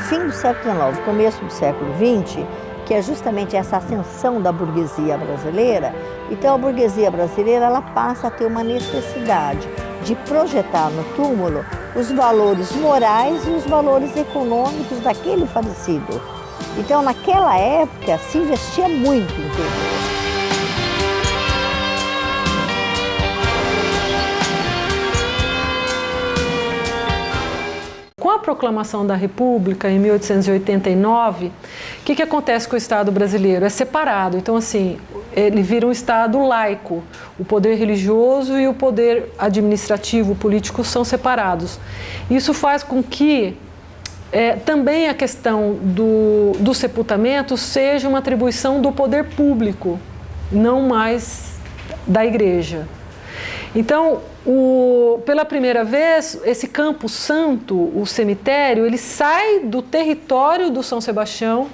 fim do século XIX, começo do século XX, que é justamente essa ascensão da burguesia brasileira. Então a burguesia brasileira ela passa a ter uma necessidade de projetar no túmulo os valores morais e os valores econômicos daquele falecido. Então naquela época se investia muito em túmulo. Com a proclamação da República, em 1889, o que acontece com o Estado brasileiro? É separado. Então, assim, ele vira um Estado laico. O poder religioso e o poder administrativo, político, são separados. Isso faz com que também a questão do sepultamento seja uma atribuição do poder público, não mais da Igreja. Então, pela primeira vez, esse Campo Santo, o cemitério, ele sai do território do São Sebastião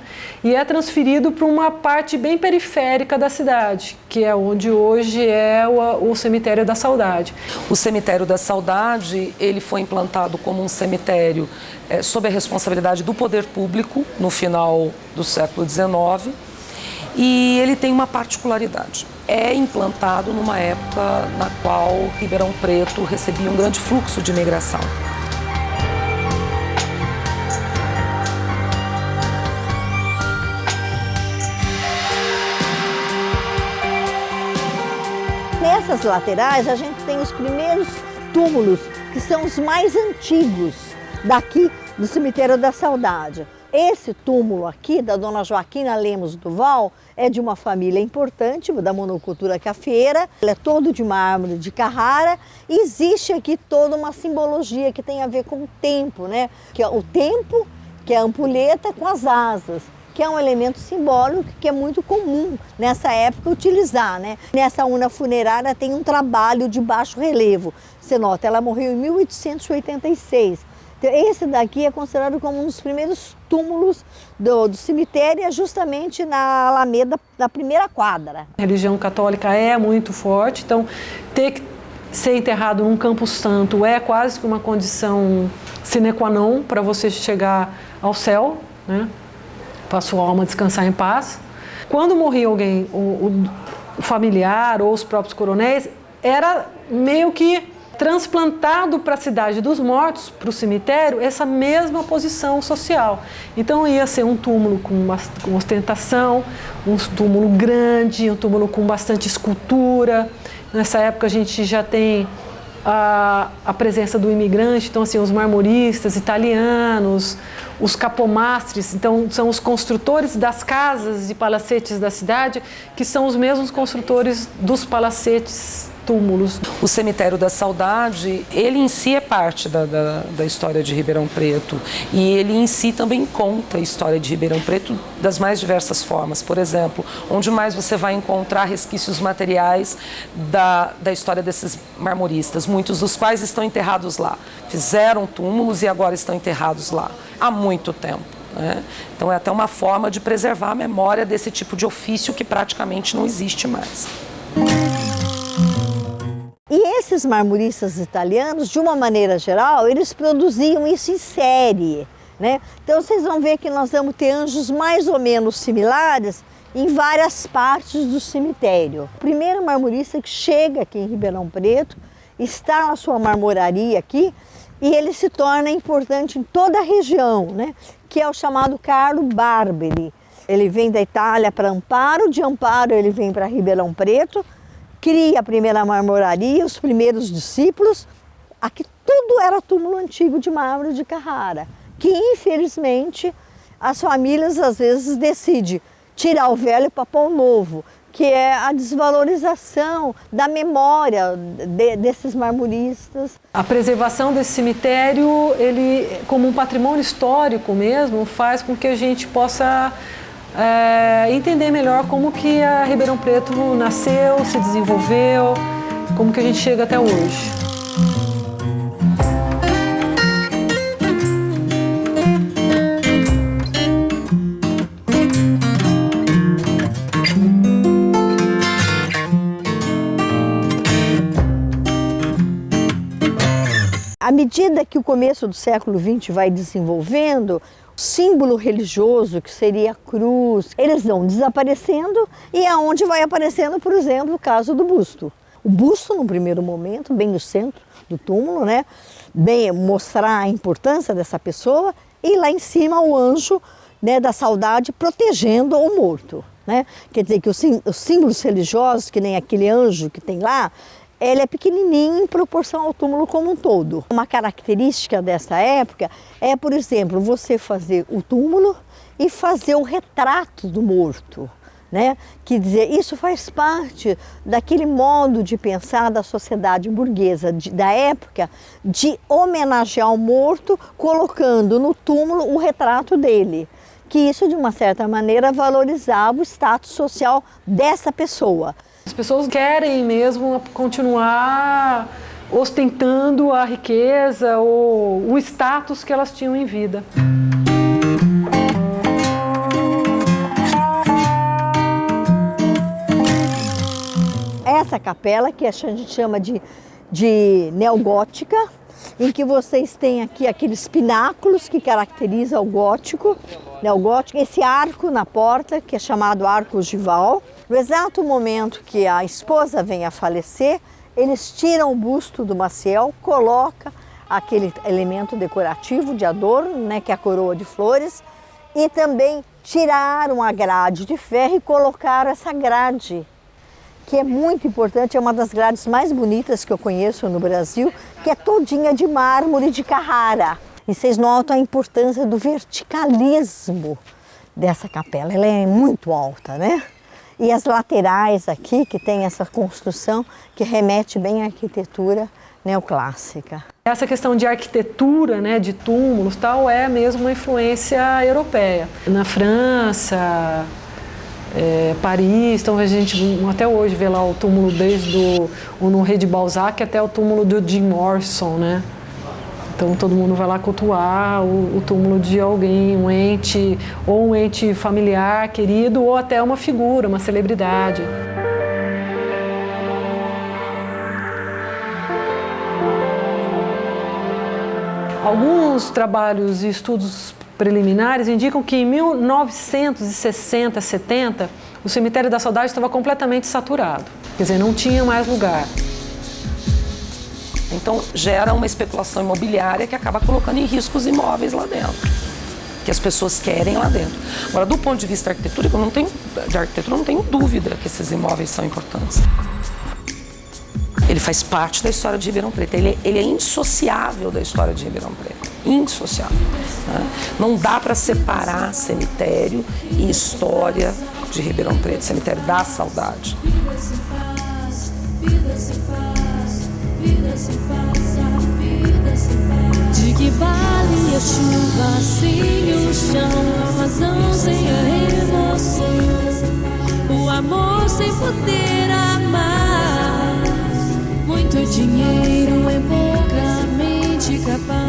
e é transferido para uma parte bem periférica da cidade, que é onde hoje é o Cemitério da Saudade. O Cemitério da Saudade, ele foi implantado como um cemitério sob a responsabilidade do poder público no final do século XIX. E ele tem uma particularidade. É implantado numa época na qual Ribeirão Preto recebia um grande fluxo de imigração. Nessas laterais a gente tem os primeiros túmulos, que são os mais antigos daqui do Cemitério da Saudade. Esse túmulo aqui, da dona Joaquina Lemos Duval, é de uma família importante, da monocultura cafeeira. Ele é todo de mármore de Carrara e existe aqui toda uma simbologia que tem a ver com o tempo, né? Que é o tempo, que é a ampulheta com as asas, que é um elemento simbólico que é muito comum nessa época utilizar, né? Nessa urna funerária tem um trabalho de baixo relevo. Você nota, ela morreu em 1886. Esse daqui é considerado como um dos primeiros túmulos do cemitério, é justamente na Alameda, na primeira quadra. A religião católica é muito forte, então ter que ser enterrado num Campo Santo é quase que uma condição sine qua non para você chegar ao céu, né? Para a sua alma descansar em paz. Quando morria alguém, o familiar ou os próprios coronéis, era meio que transplantado para a cidade dos mortos, para o cemitério, essa mesma posição social. Então ia ser um túmulo com ostentação, um túmulo grande, um túmulo com bastante escultura. Nessa época a gente já tem a presença do imigrante, então assim, os marmoristas italianos, os capomastres, então são os construtores das casas e palacetes da cidade, que são os mesmos construtores dos palacetes túmulos. O Cemitério da Saudade, ele em si é parte da história de Ribeirão Preto e ele em si também conta a história de Ribeirão Preto das mais diversas formas. Por exemplo, onde mais você vai encontrar resquícios materiais da história desses marmoristas, muitos dos quais estão enterrados lá. Fizeram túmulos e agora estão enterrados lá há muito tempo, né? Então é até uma forma de preservar a memória desse tipo de ofício que praticamente não existe mais. E esses marmoristas italianos, de uma maneira geral, eles produziam isso em série, né? Então vocês vão ver que nós vamos ter anjos mais ou menos similares em várias partes do cemitério. O primeiro marmorista que chega aqui em Ribeirão Preto, instala a sua marmoraria aqui e ele se torna importante em toda a região, né? Que é o chamado Carlo Barberi. Ele vem da Itália para Amparo, de Amparo ele vem para Ribeirão Preto, cria a primeira marmoraria, os primeiros discípulos. Aqui tudo era túmulo antigo de mármore de Carrara, que infelizmente as famílias às vezes decidem tirar o velho para pôr o novo, que é a desvalorização da memória desses marmoristas. A preservação desse cemitério, ele, como um patrimônio histórico mesmo, faz com que a gente possa entender melhor como que a Ribeirão Preto nasceu, se desenvolveu, como que a gente chega até hoje. À medida que o começo do século XX vai desenvolvendo, o símbolo religioso, que seria a cruz, eles vão desaparecendo e é onde vai aparecendo, por exemplo, o caso do busto. O busto, no primeiro momento, bem no centro do túmulo, né? Bem mostrar a importância dessa pessoa, e lá em cima o anjo, né, da saudade protegendo o morto, né? Quer dizer que os símbolos religiosos, que nem aquele anjo que tem lá, ele é pequenininho em proporção ao túmulo como um todo. Uma característica dessa época é, por exemplo, você fazer o túmulo e fazer o retrato do morto, né? Quer dizer, isso faz parte daquele modo de pensar da sociedade burguesa da época, de homenagear o morto colocando no túmulo o retrato dele. Que isso, de uma certa maneira, valorizava o status social dessa pessoa. As pessoas querem mesmo continuar ostentando a riqueza ou o status que elas tinham em vida. Essa capela, que a gente chama de neogótica, em que vocês têm aqui aqueles pináculos que caracterizam o gótico, neogótico, esse arco na porta, que é chamado arco ogival. No exato momento que a esposa vem a falecer, eles tiram o busto do Maciel, colocam aquele elemento decorativo de adorno, né, que é a coroa de flores, e também tiraram a grade de ferro e colocaram essa grade, que é muito importante, é uma das grades mais bonitas que eu conheço no Brasil, que é todinha de mármore de Carrara. E vocês notam a importância do verticalismo dessa capela, ela é muito alta, né? E as laterais aqui, que tem essa construção que remete bem à arquitetura neoclássica. Essa questão de arquitetura, né, de túmulos, tal, é mesmo uma influência europeia. Na França, Paris, então a gente até hoje vê lá o túmulo desde o Honoré de Balzac até o túmulo do Jim Morrison, né? Então todo mundo vai lá cultuar o túmulo de alguém, um ente, ou um ente familiar, querido, ou até uma figura, uma celebridade. Alguns trabalhos e estudos preliminares indicam que em 1960, 70, o cemitério da Saudade estava completamente saturado, quer dizer, não tinha mais lugar. Então gera uma especulação imobiliária que acaba colocando em risco os imóveis lá dentro, que as pessoas querem lá dentro. Agora, do ponto de vista arquitetônico, eu não tenho dúvida que esses imóveis são importantes. Ele faz parte da história de Ribeirão Preto, ele é indissociável da história de Ribeirão Preto, indissociável. Né? Não dá para separar cemitério e história de Ribeirão Preto, cemitério da saudade. De que vale a chuva sem o chão, a razão sem a emoção, o amor sem poder amar, muito dinheiro em pouca mente capaz.